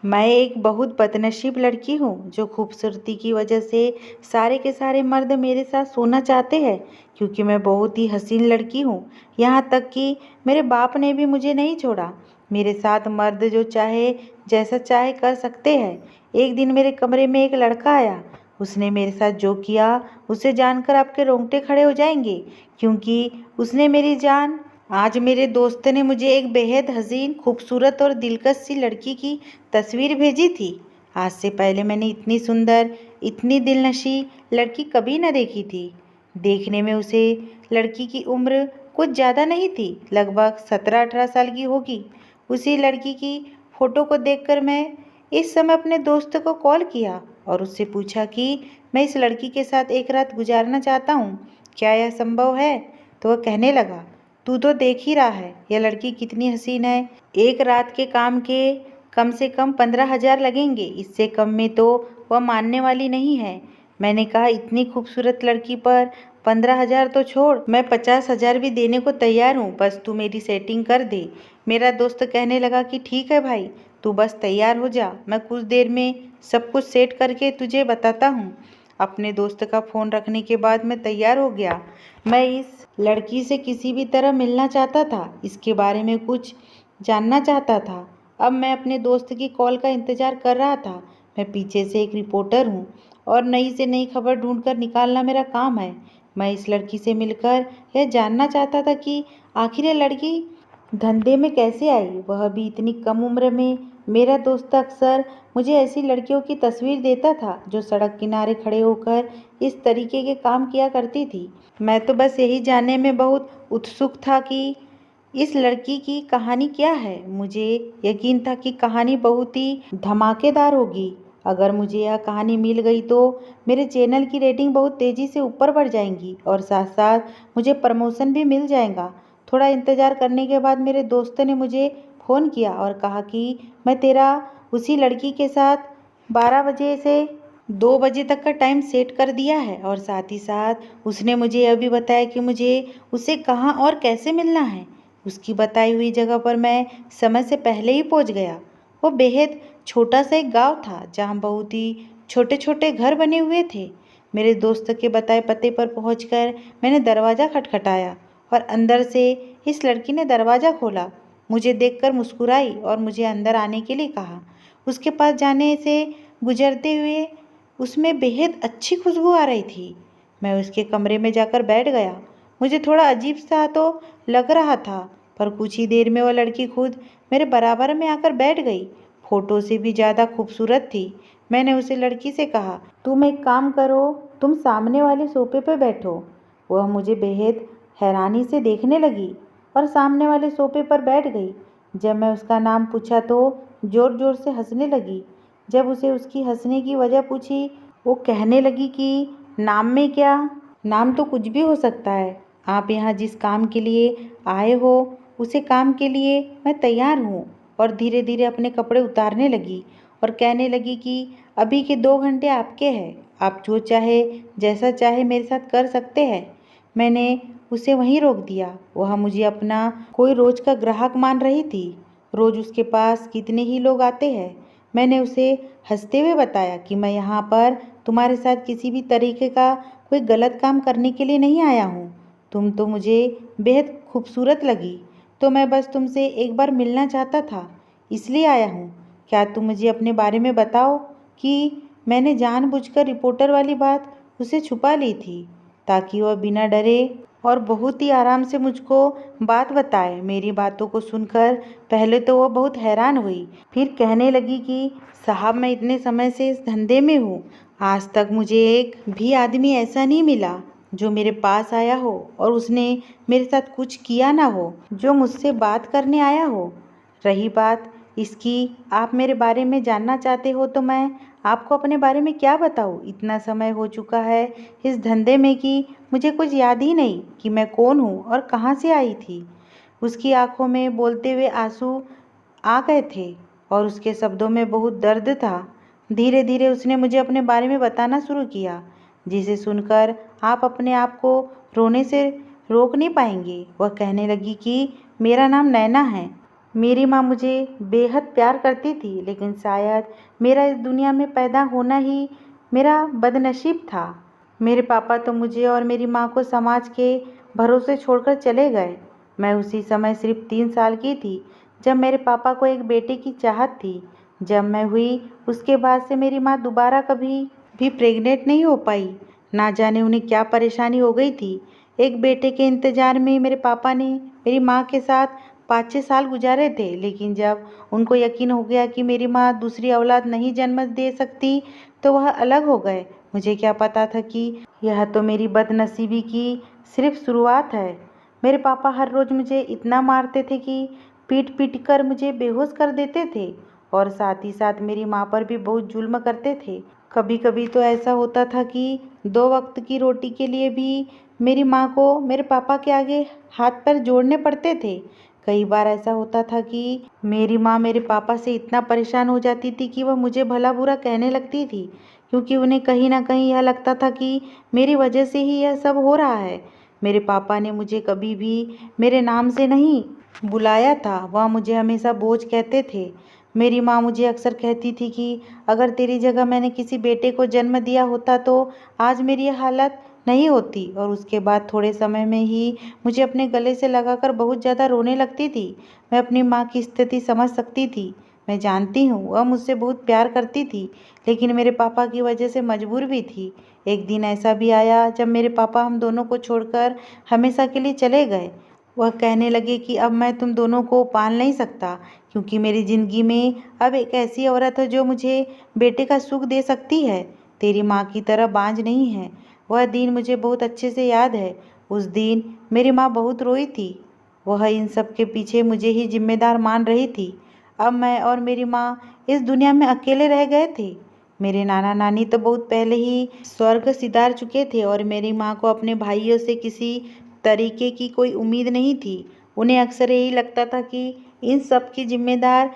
मैं एक बहुत बदनसीब लड़की हूँ जो खूबसूरती की वजह से सारे के सारे मर्द मेरे साथ सोना चाहते हैं, क्योंकि मैं बहुत ही हसीन लड़की हूँ। यहाँ तक कि मेरे बाप ने भी मुझे नहीं छोड़ा। मेरे साथ मर्द जो चाहे जैसा चाहे कर सकते हैं। एक दिन मेरे कमरे में एक लड़का आया। उसने मेरे साथ जो किया उसे जानकर आपके रोंगटे खड़े हो जाएंगे, क्योंकि उसने मेरी जान। आज मेरे दोस्त ने मुझे एक बेहद हसीन, खूबसूरत और दिलकश सी लड़की की तस्वीर भेजी थी। आज से पहले मैंने इतनी सुंदर, इतनी दिलनशी लड़की कभी न देखी थी। देखने में उसे लड़की की उम्र कुछ ज़्यादा नहीं थी, लगभग 17-18 साल की होगी। उसी लड़की की फ़ोटो को देखकर मैं इस समय अपने दोस्त को कॉल किया और उससे पूछा कि मैं इस लड़की के साथ एक रात गुजारना चाहता हूँ, क्या यह संभव है? तो वह कहने लगा, तू तो देख ही रहा है यह लड़की कितनी हसीन है। एक रात के काम के कम से कम 15,000 लगेंगे, इससे कम में तो वह मानने वाली नहीं है। मैंने कहा, इतनी खूबसूरत लड़की पर 15,000 तो छोड़, मैं 50,000 भी देने को तैयार हूँ, बस तू मेरी सेटिंग कर दे। मेरा दोस्त कहने लगा कि ठीक है भाई, तू बस तैयार हो जा, मैं कुछ देर में सब कुछ सेट करके तुझे बताता हूँ। अपने दोस्त का फ़ोन रखने के बाद मैं तैयार हो गया। मैं इस लड़की से किसी भी तरह मिलना चाहता था, इसके बारे में कुछ जानना चाहता था। अब मैं अपने दोस्त की कॉल का इंतज़ार कर रहा था। मैं पीछे से एक रिपोर्टर हूँ और नई से नई खबर ढूंढकर निकालना मेरा काम है। मैं इस लड़की से मिलकर यह जानना चाहता था कि आखिर यह लड़की धंधे में कैसे आई, वह भी इतनी कम उम्र में। मेरा दोस्त अक्सर मुझे ऐसी लड़कियों की तस्वीर देता था जो सड़क किनारे खड़े होकर इस तरीके के काम किया करती थी। मैं तो बस यही जानने में बहुत उत्सुक था कि इस लड़की की कहानी क्या है। मुझे यकीन था कि कहानी बहुत ही धमाकेदार होगी। अगर मुझे यह कहानी मिल गई तो मेरे चैनल की रेटिंग बहुत तेज़ी से ऊपर बढ़ जाएंगी और साथ साथ मुझे प्रमोशन भी मिल जाएगा। थोड़ा इंतज़ार करने के बाद मेरे दोस्त ने मुझे फ़ोन किया और कहा कि मैं तेरा उसी लड़की के साथ 12 बजे से 2 बजे तक का टाइम सेट कर दिया है, और साथ ही साथ उसने मुझे यह भी बताया कि मुझे उसे कहाँ और कैसे मिलना है। उसकी बताई हुई जगह पर मैं समय से पहले ही पहुंच गया। वो बेहद छोटा सा एक गांव था जहां बहुत ही छोटे छोटे घर बने हुए थे। मेरे दोस्त के बताए पते पर पहुंचकर मैंने दरवाज़ा खटखटाया और अंदर से इस लड़की ने दरवाज़ा खोला। मुझे देखकर मुस्कुराई और मुझे अंदर आने के लिए कहा। उसके पास जाने से गुजरते हुए उसमें बेहद अच्छी खुशबू आ रही थी। मैं उसके कमरे में जाकर बैठ गया। मुझे थोड़ा अजीब सा तो लग रहा था, पर कुछ ही देर में वह लड़की खुद मेरे बराबर में आकर बैठ गई। फोटो से भी ज़्यादा खूबसूरत थी। मैंने उसे लड़की से कहा, तुम एक काम करो, तुम सामने वाले सोफे पर बैठो। वह मुझे बेहद हैरानी से देखने लगी और सामने वाले सोफे पर बैठ गई। जब मैं उसका नाम पूछा तो ज़ोर ज़ोर से हंसने लगी। जब उसे उसकी हंसने की वजह पूछी, वो कहने लगी कि नाम में क्या, नाम तो कुछ भी हो सकता है। आप यहाँ जिस काम के लिए आए हो उसे काम के लिए मैं तैयार हूँ। और धीरे धीरे अपने कपड़े उतारने लगी और कहने लगी कि अभी के 2 घंटे आपके हैं, आप जो चाहे जैसा चाहे मेरे साथ कर सकते हैं। मैंने उसे वहीं रोक दिया। वह मुझे अपना कोई रोज का ग्राहक मान रही थी। रोज उसके पास कितने ही लोग आते हैं। मैंने उसे हंसते हुए बताया कि मैं यहाँ पर तुम्हारे साथ किसी भी तरीके का कोई गलत काम करने के लिए नहीं आया हूँ। तुम तो मुझे बेहद खूबसूरत लगी, तो मैं बस तुमसे एक बार मिलना चाहता था, इसलिए आया हूँ। क्या तुम मुझे अपने बारे में बताओ कि मैंने जानबूझकर रिपोर्टर वाली बात उसे छुपा ली थी, ताकि वह बिना डरे और बहुत ही आराम से मुझको बात बताए। मेरी बातों को सुनकर पहले तो वह बहुत हैरान हुई, फिर कहने लगी कि साहब, मैं इतने समय से इस धंधे में हूँ, आज तक मुझे एक भी आदमी ऐसा नहीं मिला जो मेरे पास आया हो और उसने मेरे साथ कुछ किया ना हो, जो मुझसे बात करने आया हो। रही बात इसकी, आप मेरे बारे में जानना चाहते हो तो मैं आपको अपने बारे में क्या बताऊँ। इतना समय हो चुका है इस धंधे में कि मुझे कुछ याद ही नहीं कि मैं कौन हूँ और कहाँ से आई थी। उसकी आंखों में बोलते हुए आंसू आ गए थे और उसके शब्दों में बहुत दर्द था। धीरे धीरे उसने मुझे अपने बारे में बताना शुरू किया, जिसे सुनकर आप अपने आप को रोने से रोक नहीं पाएंगे। वह कहने लगी कि मेरा नाम नैना है मेरी माँ मुझे बेहद प्यार करती थी, लेकिन शायद मेरा इस दुनिया में पैदा होना ही मेरा बदनसीब था। मेरे पापा तो मुझे और मेरी माँ को समाज के भरोसे छोड़कर चले गए। मैं उसी समय सिर्फ 3 साल की थी, जब मेरे पापा को एक बेटे की चाहत थी। जब मैं हुई, उसके बाद से मेरी माँ दोबारा कभी भी प्रेग्नेंट नहीं हो पाई। ना जाने उन्हें क्या परेशानी हो गई थी। एक बेटे के इंतजार में मेरे पापा ने मेरी माँ के साथ 5-6 साल गुजारे थे, लेकिन जब उनको यकीन हो गया कि मेरी माँ दूसरी औलाद नहीं जन्म दे सकती, तो वह अलग हो गए। मुझे क्या पता था कि यह तो मेरी बदनसीबी की सिर्फ शुरुआत है। मेरे पापा हर रोज़ मुझे इतना मारते थे कि पीट-पीट कर मुझे बेहोश कर देते थे, और साथ ही साथ मेरी माँ पर भी बहुत जुल्म करते थे। कभी-कभी तो ऐसा होता था कि 2 वक्त की रोटी के लिए भी मेरी माँ को मेरे पापा के आगे हाथ-पैर जोड़ने पड़ते थे। कई बार ऐसा होता था कि मेरी माँ मेरे पापा से इतना परेशान हो जाती थी कि वह मुझे भला-बुरा कहने लगती थी, क्योंकि उन्हें कहीं न कहीं यह लगता था कि मेरी वजह से ही यह सब हो रहा है। मेरे पापा ने मुझे कभी भी मेरे नाम से नहीं बुलाया था, वह मुझे हमेशा बोझ कहते थे। मेरी माँ मुझे अक्सर कहती थी कि अगर तेरी जगह मैंने किसी बेटे को जन्म दिया होता तो आज मेरी यह हालत नहीं होती, और उसके बाद थोड़े समय में ही मुझे अपने गले से लगाकर बहुत ज़्यादा रोने लगती थी। मैं अपनी माँ की स्थिति समझ सकती थी। मैं जानती हूँ वह मुझसे बहुत प्यार करती थी, लेकिन मेरे पापा की वजह से मजबूर भी थी। एक दिन ऐसा भी आया जब मेरे पापा हम दोनों को छोड़कर हमेशा के लिए चले गए। वह कहने लगे कि अब मैं तुम दोनों को पाल नहीं सकता, क्योंकि मेरी ज़िंदगी में अब एक ऐसी औरत है जो मुझे बेटे का सुख दे सकती है, तेरी माँ की तरह बांझ नहीं है। वह दिन मुझे बहुत अच्छे से याद है। उस दिन मेरी माँ बहुत रोई थी। वह इन सब के पीछे मुझे ही जिम्मेदार मान रही थी। अब मैं और मेरी माँ इस दुनिया में अकेले रह गए थे। मेरे नाना नानी तो बहुत पहले ही स्वर्ग सिधार चुके थे, और मेरी माँ को अपने भाइयों से किसी तरीके की कोई उम्मीद नहीं थी। उन्हें अक्सर यही लगता था कि इन सब की जिम्मेदार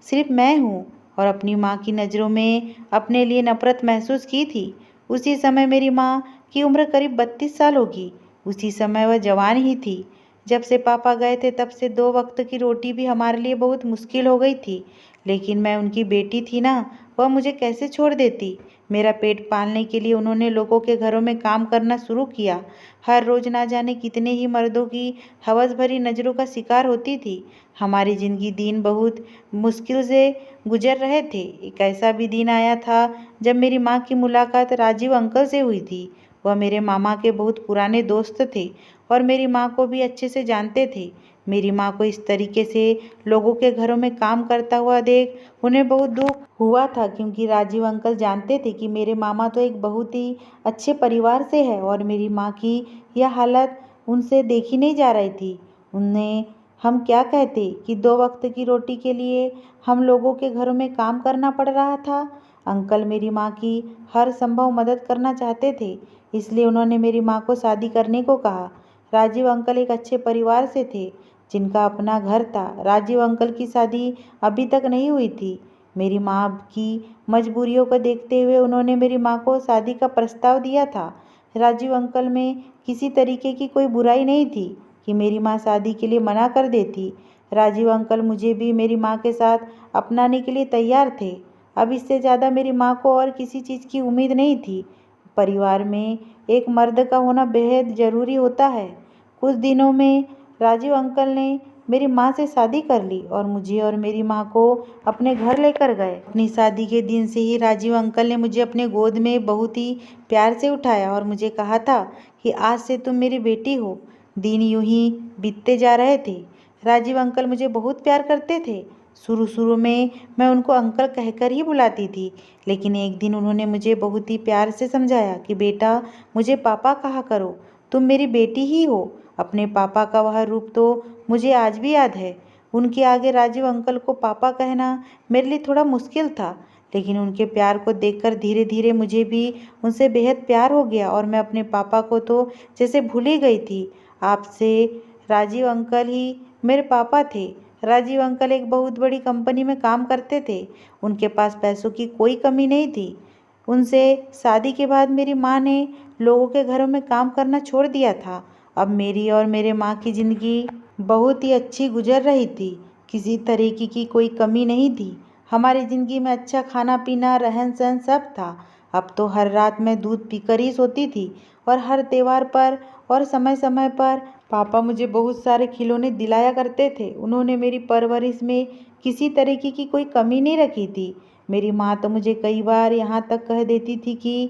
सिर्फ मैं हूँ, और अपनी माँ की नज़रों में अपने लिए नफरत महसूस की थी। उसी समय मेरी माँ की उम्र करीब 32 साल होगी। उसी समय वह जवान ही थी। जब से पापा गए थे तब से 2 वक्त की रोटी भी हमारे लिए बहुत मुश्किल हो गई थी। लेकिन मैं उनकी बेटी थी ना, वह मुझे कैसे छोड़ देती। मेरा पेट पालने के लिए उन्होंने लोगों के घरों में काम करना शुरू किया। हर रोज ना जाने कितने ही मर्दों की हवस भरी नज़रों का शिकार होती थी। हमारी ज़िंदगी दिन बहुत मुश्किल से गुजर रहे थे। एक ऐसा भी दिन आया था जब मेरी माँ की मुलाकात राजीव अंकल से हुई थी। वह मेरे मामा के बहुत पुराने दोस्त थे, और मेरी माँ को भी अच्छे से जानते थे। मेरी माँ को इस तरीके से लोगों के घरों में काम करता हुआ देख उन्हें बहुत दुख हुआ था, क्योंकि राजीव अंकल जानते थे कि मेरे मामा तो एक बहुत ही अच्छे परिवार से है, और मेरी माँ की यह हालत उनसे देखी नहीं जा रही थी। उन्हें हम क्या कहते कि 2 वक्त की रोटी के लिए हम लोगों के घरों में काम करना पड़ रहा था। अंकल मेरी माँ की हर संभव मदद करना चाहते थे, इसलिए उन्होंने मेरी माँ को शादी करने को कहा। राजीव अंकल एक अच्छे परिवार से थे, जिनका अपना घर था। राजीव अंकल की शादी अभी तक नहीं हुई थी। मेरी माँ की मजबूरियों को देखते हुए उन्होंने मेरी माँ को शादी का प्रस्ताव दिया था। राजीव अंकल में किसी तरीके की कोई बुराई नहीं थी कि मेरी माँ शादी के लिए मना कर देती। राजीव अंकल मुझे भी मेरी माँ के साथ अपनाने के लिए तैयार थे। अब इससे ज़्यादा मेरी माँ को और किसी चीज़ की उम्मीद नहीं थी। परिवार में एक मर्द का होना बेहद ज़रूरी होता है। कुछ दिनों में राजीव अंकल ने मेरी माँ से शादी कर ली, और मुझे और मेरी माँ को अपने घर लेकर गए। अपनी शादी के दिन से ही राजीव अंकल ने मुझे अपने गोद में बहुत ही प्यार से उठाया, और मुझे कहा था कि आज से तुम मेरी बेटी हो। दिन यूं ही बीतते जा रहे थे। राजीव अंकल मुझे बहुत प्यार करते थे। शुरू में मैं उनको अंकल कहकर ही बुलाती थी, लेकिन एक दिन उन्होंने मुझे बहुत ही प्यार से समझाया कि बेटा, मुझे पापा कहा करो, तुम मेरी बेटी ही हो। अपने पापा का वह रूप तो मुझे आज भी याद है। उनके आगे राजीव अंकल को पापा कहना मेरे लिए थोड़ा मुश्किल था, लेकिन उनके प्यार को देखकर धीरे धीरे मुझे भी उनसे बेहद प्यार हो गया, और मैं अपने पापा को तो जैसे भूल ही गई थी। आपसे राजीव अंकल ही मेरे पापा थे। राजीव अंकल एक बहुत बड़ी कंपनी में काम करते थे। उनके पास पैसों की कोई कमी नहीं थी। उनसे शादी के बाद मेरी माँ ने लोगों के घरों में काम करना छोड़ दिया था। अब मेरी और मेरे माँ की ज़िंदगी बहुत ही अच्छी गुजर रही थी, किसी तरीके की कोई कमी नहीं थी। हमारी ज़िंदगी में अच्छा खाना पीना रहन सहन सब था। अब तो हर रात मैं दूध पीकर ही सोती थी और हर त्योहार पर और समय समय पर पापा मुझे बहुत सारे खिलौने दिलाया करते थे। उन्होंने मेरी परवरिश में किसी तरीके की कोई कमी नहीं रखी थी। मेरी माँ तो मुझे कई बार यहाँ तक कह देती थी कि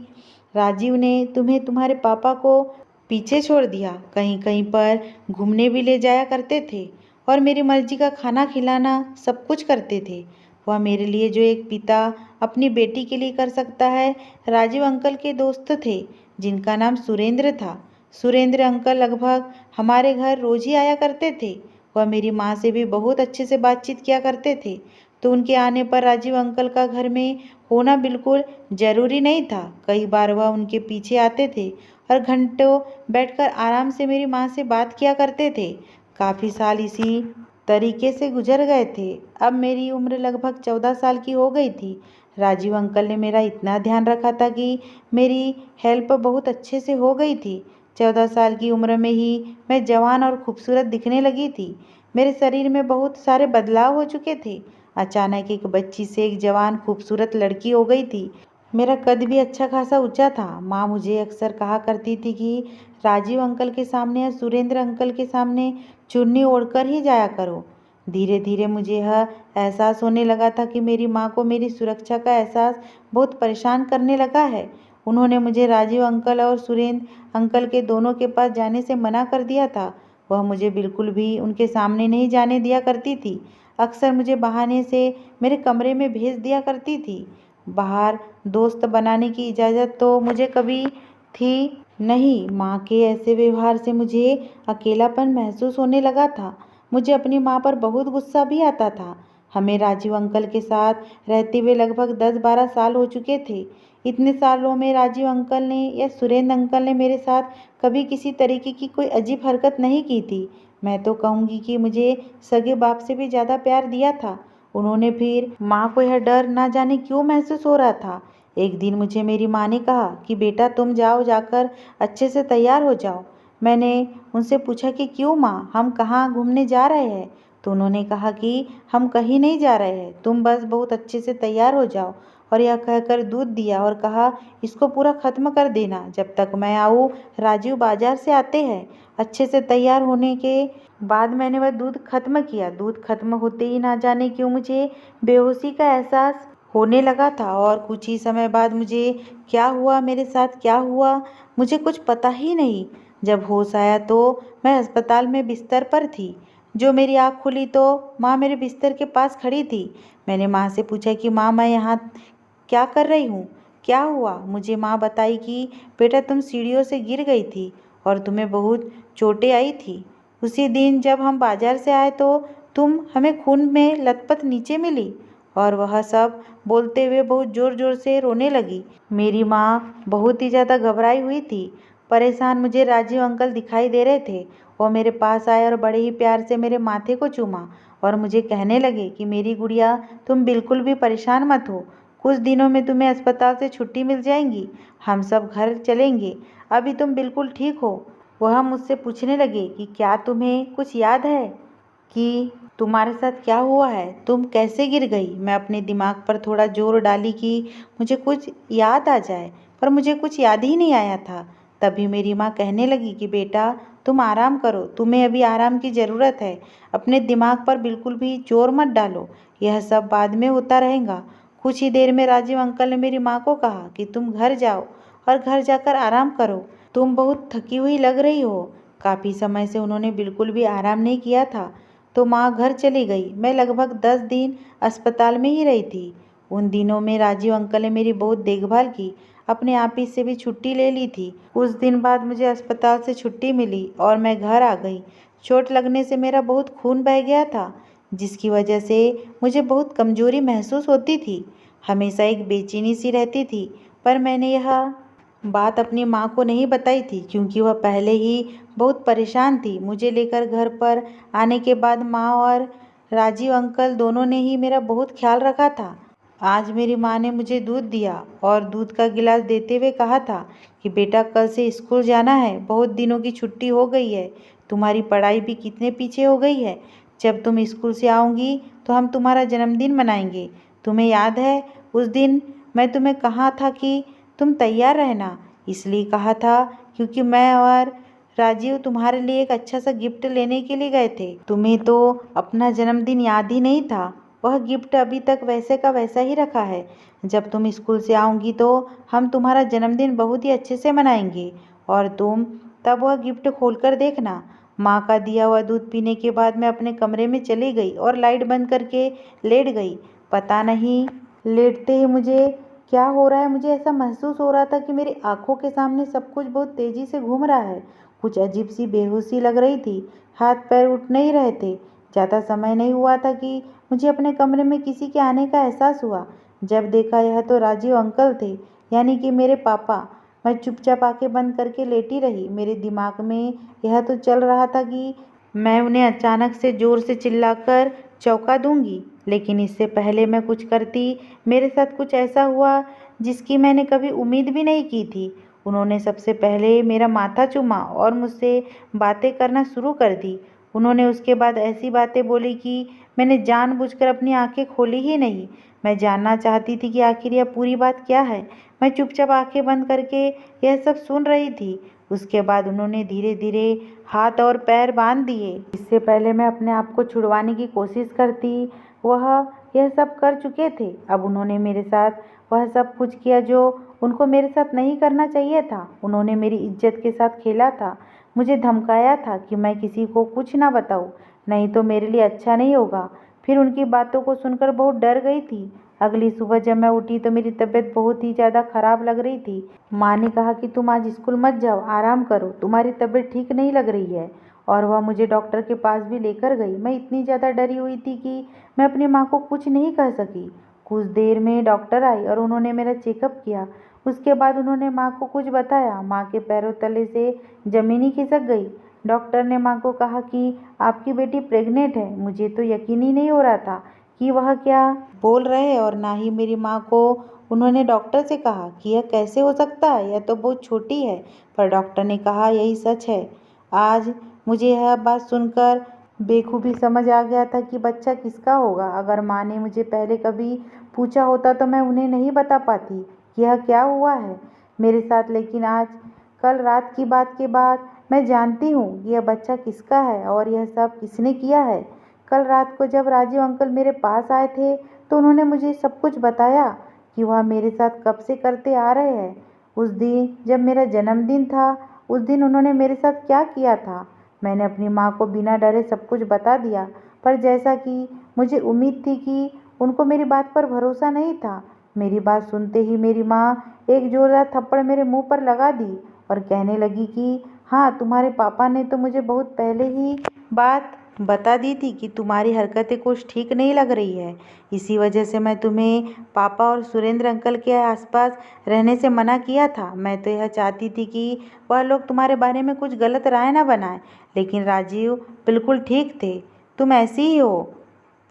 राजीव ने तुम्हें तुम्हारे पापा को पीछे छोड़ दिया। कहीं कहीं पर घूमने भी ले जाया करते थे और मेरी मर्जी का खाना खिलाना सब कुछ करते थे। वह मेरे लिए जो एक पिता अपनी बेटी के लिए कर सकता है। राजीव अंकल के दोस्त थे जिनका नाम सुरेंद्र था। सुरेंद्र अंकल लगभग हमारे घर रोज ही आया करते थे। वह मेरी माँ से भी बहुत अच्छे से बातचीत किया करते थे। तो उनके आने पर राजीव अंकल का घर में होना बिल्कुल ज़रूरी नहीं था। कई बार वह उनके पीछे आते थे और घंटों बैठकर आराम से मेरी माँ से बात किया करते थे। काफ़ी साल इसी तरीके से गुजर गए थे। अब मेरी उम्र लगभग 14 साल की हो गई थी। राजीव अंकल ने मेरा इतना ध्यान रखा था कि मेरी हेल्प बहुत अच्छे से हो गई थी। 14 साल की उम्र में ही मैं जवान और खूबसूरत दिखने लगी थी। मेरे शरीर में बहुत सारे बदलाव हो चुके थे। अचानक एक बच्ची से एक जवान खूबसूरत लड़की हो गई थी। मेरा कद भी अच्छा खासा ऊंचा था। माँ मुझे अक्सर कहा करती थी कि राजीव अंकल के सामने या सुरेंद्र अंकल के सामने चुन्नी ओढ़कर ही जाया करो। धीरे धीरे मुझे यह एहसास होने लगा था कि मेरी माँ को मेरी सुरक्षा का एहसास बहुत परेशान करने लगा है। उन्होंने मुझे राजीव अंकल और सुरेंद्र अंकल के दोनों के पास जाने से मना कर दिया था। वह मुझे बिल्कुल भी उनके सामने नहीं जाने दिया करती थी। अक्सर मुझे बहाने से मेरे कमरे में भेज दिया करती थी। बाहर दोस्त बनाने की इजाज़त तो मुझे कभी थी नहीं। माँ के ऐसे व्यवहार से मुझे अकेलापन महसूस होने लगा था। मुझे अपनी माँ पर बहुत गुस्सा भी आता था। हमें राजीव अंकल के साथ रहते हुए लगभग 10-12 साल हो चुके थे। इतने सालों में राजीव अंकल ने या सुरेंद्र अंकल ने मेरे साथ कभी किसी तरीके की कोई अजीब हरकत नहीं की थी। मैं तो कहूँगी कि मुझे सगे बाप से भी ज़्यादा प्यार दिया था। उन्होंने फिर माँ को यह डर ना जाने क्यों महसूस हो रहा था। एक दिन मुझे मेरी माँ ने कहा कि बेटा तुम जाओ, जाकर अच्छे से तैयार हो जाओ। मैंने उनसे पूछा कि क्यों माँ, हम कहाँ घूमने जा रहे हैं? तो उन्होंने कहा कि हम कहीं नहीं जा रहे हैं, तुम बस बहुत अच्छे से तैयार हो जाओ। और यह कहकर दूध दिया और कहा इसको पूरा ख़त्म कर देना जब तक मैं आऊँ। राजीव बाजार से आते हैं। अच्छे से तैयार होने के बाद मैंने वह दूध खत्म किया। दूध खत्म होते ही ना जाने क्यों मुझे बेहोशी का एहसास होने लगा था और कुछ ही समय बाद मुझे क्या हुआ, मेरे साथ क्या हुआ, मुझे कुछ पता ही नहीं। जब होश आया तो मैं अस्पताल में बिस्तर पर थी। जो मेरी आँख खुली तो माँ मेरे बिस्तर के पास खड़ी थी। मैंने माँ से पूछा कि माँ मैं यहाँ क्या कर रही हूँ, क्या हुआ? मुझे माँ बताई कि बेटा तुम सीढ़ियों से गिर गई थी और तुम्हें बहुत चोटें आई थी। उसी दिन जब हम बाजार से आए तो तुम हमें खून में लथपथ नीचे मिली। और वह सब बोलते हुए बहुत ज़ोर ज़ोर से रोने लगी। मेरी माँ बहुत ही ज़्यादा घबराई हुई थी। परेशान मुझे राजीव अंकल दिखाई दे रहे थे। वो मेरे पास आए और बड़े ही प्यार से मेरे माथे को चूमा और मुझे कहने लगे कि मेरी गुड़िया तुम बिल्कुल भी परेशान मत हो। कुछ दिनों में तुम्हें अस्पताल से छुट्टी मिल जाएगी। हम सब घर चलेंगे। अभी तुम बिल्कुल ठीक हो। वह मुझसे पूछने लगे कि क्या तुम्हें कुछ याद है कि तुम्हारे साथ क्या हुआ है, तुम कैसे गिर गई? मैं अपने दिमाग पर थोड़ा जोर डाली कि मुझे कुछ याद आ जाए, पर मुझे कुछ याद ही नहीं आया था। तभी मेरी माँ कहने लगी कि बेटा तुम आराम करो, तुम्हें अभी आराम की ज़रूरत है। अपने दिमाग पर बिल्कुल भी जोर मत डालो, यह सब बाद में होता रहेगा। कुछ ही देर में राजीव अंकल ने मेरी माँ को कहा कि तुम घर जाओ और घर जाकर आराम करो, तुम बहुत थकी हुई लग रही हो। काफ़ी समय से उन्होंने बिल्कुल भी आराम नहीं किया था। तो माँ घर चली गई। मैं लगभग 10 दिन अस्पताल में ही रही थी। उन दिनों में राजीव अंकल ने मेरी बहुत देखभाल की। अपने ऑफिस से भी छुट्टी ले ली थी। कुछ दिन बाद मुझे अस्पताल से छुट्टी मिली और मैं घर आ गई। चोट लगने से मेरा बहुत खून बह गया था, जिसकी वजह से मुझे बहुत कमज़ोरी महसूस होती थी। हमेशा एक बेचैनी सी रहती थी। पर मैंने यह बात अपनी माँ को नहीं बताई थी क्योंकि वह पहले ही बहुत परेशान थी। मुझे लेकर घर पर आने के बाद माँ और राजीव अंकल दोनों ने ही मेरा बहुत ख्याल रखा था। आज मेरी माँ ने मुझे दूध दिया और दूध का गिलास देते हुए कहा था कि बेटा कल से स्कूल जाना है, बहुत दिनों की छुट्टी हो गई है, तुम्हारी पढ़ाई भी कितने पीछे हो गई है। जब तुम स्कूल से आओगी तो हम तुम्हारा जन्मदिन मनाएंगे। तुम्हें याद है उस दिन मैं तुम्हें कहा था कि तुम तैयार रहना। इसलिए कहा था क्योंकि मैं और राजीव तुम्हारे लिए एक अच्छा सा गिफ्ट लेने के लिए गए थे। तुम्हें तो अपना जन्मदिन याद ही नहीं था। वह गिफ्ट अभी तक वैसे का वैसा ही रखा है। जब तुम स्कूल से आओगी तो हम तुम्हारा जन्मदिन बहुत ही अच्छे से मनाएंगे और तुम तब वह गिफ्ट खोलकर देखना। माँ का दिया हुआ दूध पीने के बाद मैं अपने कमरे में चली गई और लाइट बंद करके लेट गई। पता नहीं लेटते ही मुझे क्या हो रहा है, मुझे ऐसा महसूस हो रहा था कि मेरी आंखों के सामने सब कुछ बहुत तेजी से घूम रहा है। कुछ अजीब सी बेहोशी लग रही थी। हाथ पैर उठ नहीं रहे थे। ज़्यादा समय नहीं हुआ था कि मुझे अपने कमरे में किसी के आने का एहसास हुआ। जब देखा यह तो राजीव अंकल थे, यानी कि मेरे पापा। मैं चुपचाप आंखें बंद करके लेटी रही। मेरे दिमाग में यह तो चल रहा था कि मैं उन्हें अचानक से जोर से चिल्लाकर चौंका दूंगी। लेकिन इससे पहले मैं कुछ करती, मेरे साथ कुछ ऐसा हुआ जिसकी मैंने कभी उम्मीद भी नहीं की थी। उन्होंने सबसे पहले मेरा माथा चूमा और मुझसे बातें करना शुरू कर दी। उन्होंने उसके बाद ऐसी बातें बोली कि मैंने जानबूझकर अपनी आंखें खोली ही नहीं। मैं जानना चाहती थी कि आखिर यह पूरी बात क्या है। मैं चुपचाप आंखें बंद करके यह सब सुन रही थी। उसके बाद उन्होंने धीरे धीरे हाथ और पैर बांध दिए। इससे पहले मैं अपने आप को छुड़वाने की कोशिश करती, वह यह सब कर चुके थे। अब उन्होंने मेरे साथ वह सब कुछ किया जो उनको मेरे साथ नहीं करना चाहिए था। उन्होंने मेरी इज्जत के साथ खेला था। मुझे धमकाया था कि मैं किसी को कुछ ना बताऊं, नहीं तो मेरे लिए अच्छा नहीं होगा। फिर उनकी बातों को सुनकर बहुत डर गई थी। अगली सुबह जब मैं उठी तो मेरी तबीयत बहुत ही ज़्यादा खराब लग रही थी। माँ ने कहा कि तुम आज स्कूल मत जाओ, आराम करो, तुम्हारी तबीयत ठीक नहीं लग रही है। और वह मुझे डॉक्टर के पास भी लेकर गई। मैं इतनी ज़्यादा डरी हुई थी कि मैं अपनी माँ को कुछ नहीं कह सकी। कुछ देर में डॉक्टर आई और उन्होंने मेरा चेकअप किया। उसके बाद उन्होंने माँ को कुछ बताया। माँ के पैरों तले से ज़मीन ही खिसक गई। डॉक्टर ने माँ को कहा कि आपकी बेटी प्रेग्नेंट है। मुझे तो यकीन ही नहीं हो रहा था कि वह क्या बोल रहे हैं, और ना ही मेरी माँ को। उन्होंने डॉक्टर से कहा कि यह कैसे हो सकता है, यह तो बहुत छोटी है। पर डॉक्टर ने कहा यही सच है। आज मुझे यह बात सुनकर बेखूबी समझ आ गया था कि बच्चा किसका होगा। अगर माँ ने मुझे पहले कभी पूछा होता तो मैं उन्हें नहीं बता पाती कि यह क्या हुआ है मेरे साथ। लेकिन आज कल रात की बात के बाद मैं जानती हूँ कि यह बच्चा किसका है और यह सब किसने किया है। कल रात को जब राजीव अंकल मेरे पास आए थे तो उन्होंने मुझे सब कुछ बताया कि वह मेरे साथ कब से करते आ रहे हैं। उस दिन जब मेरा जन्मदिन था, उस दिन उन्होंने मेरे साथ क्या किया था। मैंने अपनी माँ को बिना डरे सब कुछ बता दिया। पर जैसा कि मुझे उम्मीद थी कि उनको मेरी बात पर भरोसा नहीं था। मेरी बात सुनते ही मेरी माँ एक जोरदार थप्पड़ मेरे मुंह पर लगा दी और कहने लगी कि हाँ, तुम्हारे पापा ने तो मुझे बहुत पहले ही बात बता दी थी कि तुम्हारी हरकतें कुछ ठीक नहीं लग रही है। इसी वजह से मैं तुम्हें पापा और सुरेंद्र अंकल के आसपास रहने से मना किया था। मैं तो यह चाहती थी कि वह लोग तुम्हारे बारे में कुछ गलत राय ना बनाएं। लेकिन राजीव बिल्कुल ठीक थे। तुम ऐसी ही हो।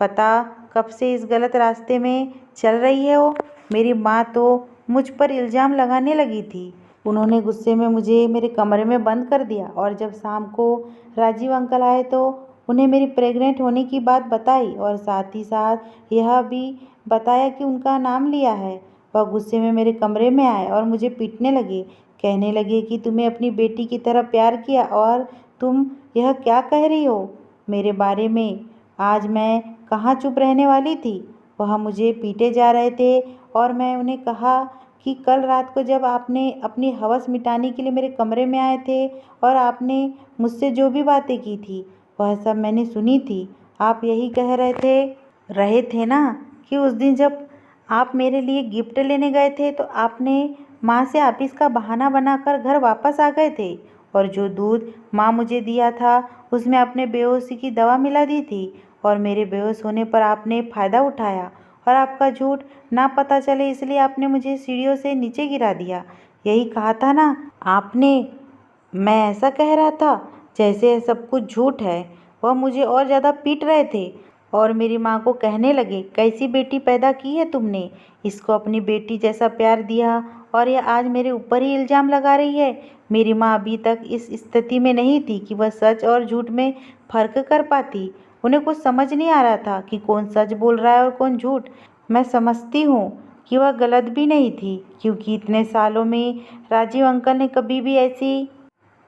पता कब से इस गलत रास्ते में चल रही है हो। मेरी माँ तो मुझ पर इल्ज़ाम लगाने लगी थी। उन्होंने गुस्से में मुझे मेरे कमरे में बंद कर दिया और जब शाम को राजीव अंकल आए तो उन्हें मेरी प्रेग्नेंट होने की बात बताई और साथ ही साथ यह भी बताया कि उनका नाम लिया है। वह गुस्से में मेरे कमरे में आए और मुझे पीटने लगे। कहने लगे कि तुम्हें अपनी बेटी की तरह प्यार किया और तुम यह क्या कह रही हो मेरे बारे में। आज मैं कहाँ चुप रहने वाली थी। वह मुझे पीटे जा रहे थे और मैं उन्हें कहा कि कल रात को जब आपने अपनी हवस मिटाने के लिए मेरे कमरे में आए थे और आपने मुझसे जो भी बातें की थी वह सब मैंने सुनी थी। आप यही कह रहे थे ना कि उस दिन जब आप मेरे लिए गिफ्ट लेने गए थे तो आपने माँ से ऑफिस का बहाना बनाकर घर वापस आ गए थे और जो दूध माँ मुझे दिया था उसमें आपने बेहोशी की दवा मिला दी थी और मेरे बेहोश होने पर आपने फ़ायदा उठाया और आपका झूठ ना पता चले इसलिए आपने मुझे सीढ़ियों से नीचे गिरा दिया। यही कहा था ना आपने। मैं ऐसा कह रहा था जैसे यह सब कुछ झूठ है। वह मुझे और ज़्यादा पीट रहे थे और मेरी माँ को कहने लगे कैसी बेटी पैदा की है तुमने, इसको अपनी बेटी जैसा प्यार दिया और यह आज मेरे ऊपर ही इल्ज़ाम लगा रही है। मेरी माँ अभी तक इस स्थिति में नहीं थी कि वह सच और झूठ में फ़र्क कर पाती। उन्हें कुछ समझ नहीं आ रहा था कि कौन सच बोल रहा है और कौन झूठ। मैं समझती हूँ कि वह गलत भी नहीं थी, क्योंकि इतने सालों में राजीव अंकल ने कभी भी ऐसी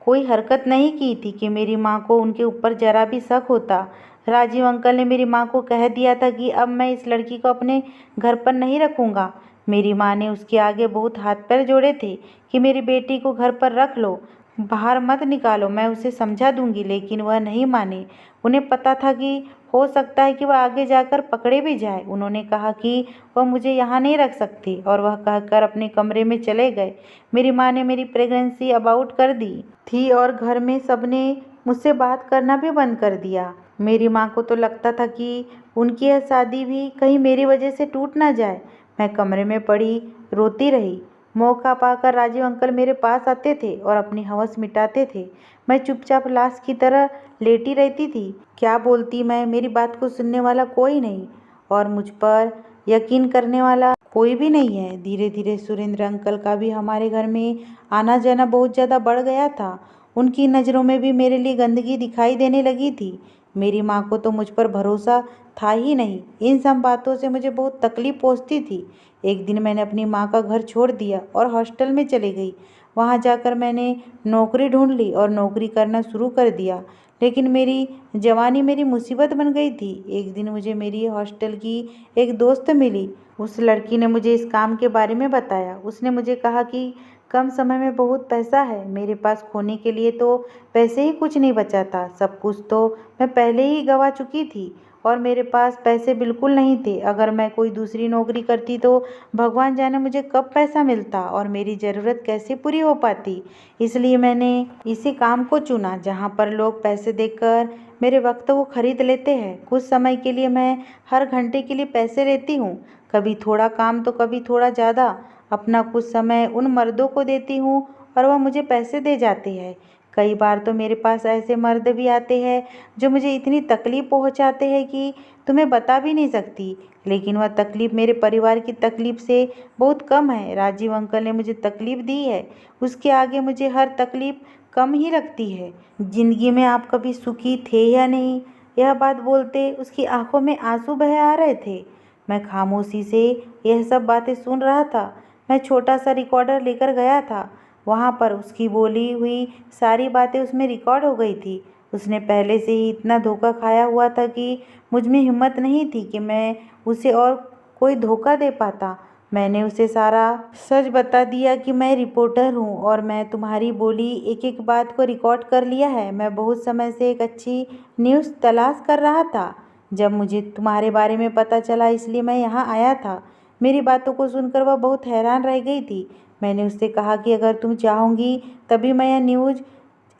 कोई हरकत नहीं की थी कि मेरी माँ को उनके ऊपर जरा भी शक होता। राजीव अंकल ने मेरी माँ को कह दिया था कि अब मैं इस लड़की को अपने घर पर नहीं रखूँगा। मेरी माँ ने उसके आगे बहुत हाथ पैर जोड़े थे कि मेरी बेटी को घर पर रख लो, बाहर मत निकालो, मैं उसे समझा दूंगी, लेकिन वह नहीं माने। उन्हें पता था कि हो सकता है कि वह आगे जाकर पकड़े भी जाए। उन्होंने कहा कि वह मुझे यहाँ नहीं रख सकती और वह कहकर अपने कमरे में चले गए। मेरी माँ ने मेरी प्रेगनेंसी अबाउट कर दी थी और घर में सबने मुझसे बात करना भी बंद कर दिया। मेरी माँ को तो लगता था कि उनकी यह शादी भी कहीं मेरी वजह से टूट ना जाए। मैं कमरे में पड़ी रोती रही। मौका पाकर राजीव अंकल मेरे पास आते थे और अपनी हवस मिटाते थे। मैं चुपचाप लाश की तरह लेटी रहती थी। क्या बोलती मैं? मेरी बात को सुनने वाला कोई नहीं और मुझ पर यकीन करने वाला कोई भी नहीं है। धीरे धीरे सुरेंद्र अंकल का भी हमारे घर में आना जाना बहुत ज़्यादा बढ़ गया था। उनकी नज़रों में भी मेरे लिए गंदगी दिखाई देने लगी थी। मेरी माँ को तो मुझ पर भरोसा था ही नहीं। इन सब बातों से मुझे बहुत तकलीफ पहुँचती थी। एक दिन मैंने अपनी माँ का घर छोड़ दिया और हॉस्टल में चली गई। वहाँ जाकर मैंने नौकरी ढूंढ ली और नौकरी करना शुरू कर दिया। लेकिन मेरी जवानी मेरी मुसीबत बन गई थी। एक दिन मुझे मेरी हॉस्टल की एक दोस्त मिली। उस लड़की ने मुझे इस काम के बारे में बताया। उसने मुझे कहा कि कम समय में बहुत पैसा है। मेरे पास खोने के लिए तो पैसे ही कुछ नहीं बचा था। सब कुछ तो मैं पहले ही गंवा चुकी थी और मेरे पास पैसे बिल्कुल नहीं थे। अगर मैं कोई दूसरी नौकरी करती तो भगवान जाने मुझे कब पैसा मिलता और मेरी ज़रूरत कैसे पूरी हो पाती। इसलिए मैंने इसी काम को चुना जहाँ पर लोग पैसे देकर मेरे वक्त को खरीद लेते हैं। कुछ समय के लिए मैं हर घंटे के लिए पैसे लेती हूँ, कभी थोड़ा काम तो कभी थोड़ा ज़्यादा। अपना कुछ समय उन मर्दों को देती हूँ और वह मुझे पैसे दे जाते हैं। कई बार तो मेरे पास ऐसे मर्द भी आते हैं जो मुझे इतनी तकलीफ़ पहुँचाते हैं कि तुम्हें बता भी नहीं सकती। लेकिन वह तकलीफ़ मेरे परिवार की तकलीफ़ से बहुत कम है। राजीव अंकल ने मुझे तकलीफ़ दी है, उसके आगे मुझे हर तकलीफ़ कम ही लगती है। ज़िंदगी में आप कभी सुखी थे या नहीं? यह बात बोलते उसकी आंखों में आंसू बह आ रहे थे। मैं खामोशी से यह सब बातें सुन रहा था। मैं छोटा सा रिकॉर्डर लेकर गया था। वहाँ पर उसकी बोली हुई सारी बातें उसमें रिकॉर्ड हो गई थी। उसने पहले से ही इतना धोखा खाया हुआ था कि मुझ में हिम्मत नहीं थी कि मैं उसे और कोई धोखा दे पाता। मैंने उसे सारा सच बता दिया कि मैं रिपोर्टर हूँ और मैं तुम्हारी बोली एक एक बात को रिकॉर्ड कर लिया है। मैं बहुत समय से एक अच्छी न्यूज़ तलाश कर रहा था जब मुझे तुम्हारे बारे में पता चला, इसलिए मैं यहाँ आया था। मेरी बातों को सुनकर वह बहुत हैरान रह गई थी। मैंने उससे कहा कि अगर तुम चाहोगी तभी मैं यह न्यूज़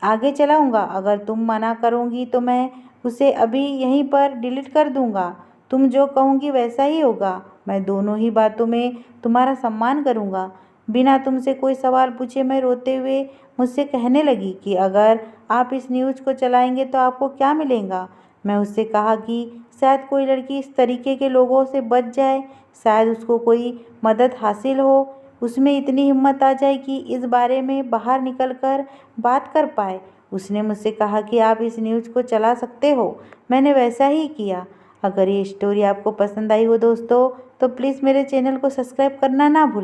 आगे चलाऊंगा, अगर तुम मना करोगी तो मैं उसे अभी यहीं पर डिलीट कर दूंगा। तुम जो कहोगी वैसा ही होगा। मैं दोनों ही बातों में तुम्हारा सम्मान करूंगा। बिना तुमसे कोई सवाल पूछे मैं रोते हुए मुझसे कहने लगी कि अगर आप इस न्यूज़ को चलाएंगे तो आपको क्या मिलेगा। मैं उससे कहा कि शायद कोई लड़की इस तरीके के लोगों से बच जाए, शायद उसको कोई मदद हासिल हो, उसमें इतनी हिम्मत आ जाए कि इस बारे में बाहर निकलकर बात कर पाए। उसने मुझसे कहा कि आप इस न्यूज़ को चला सकते हो। मैंने वैसा ही किया। अगर ये स्टोरी आपको पसंद आई हो दोस्तों तो प्लीज़ मेरे चैनल को सब्सक्राइब करना ना भूलें।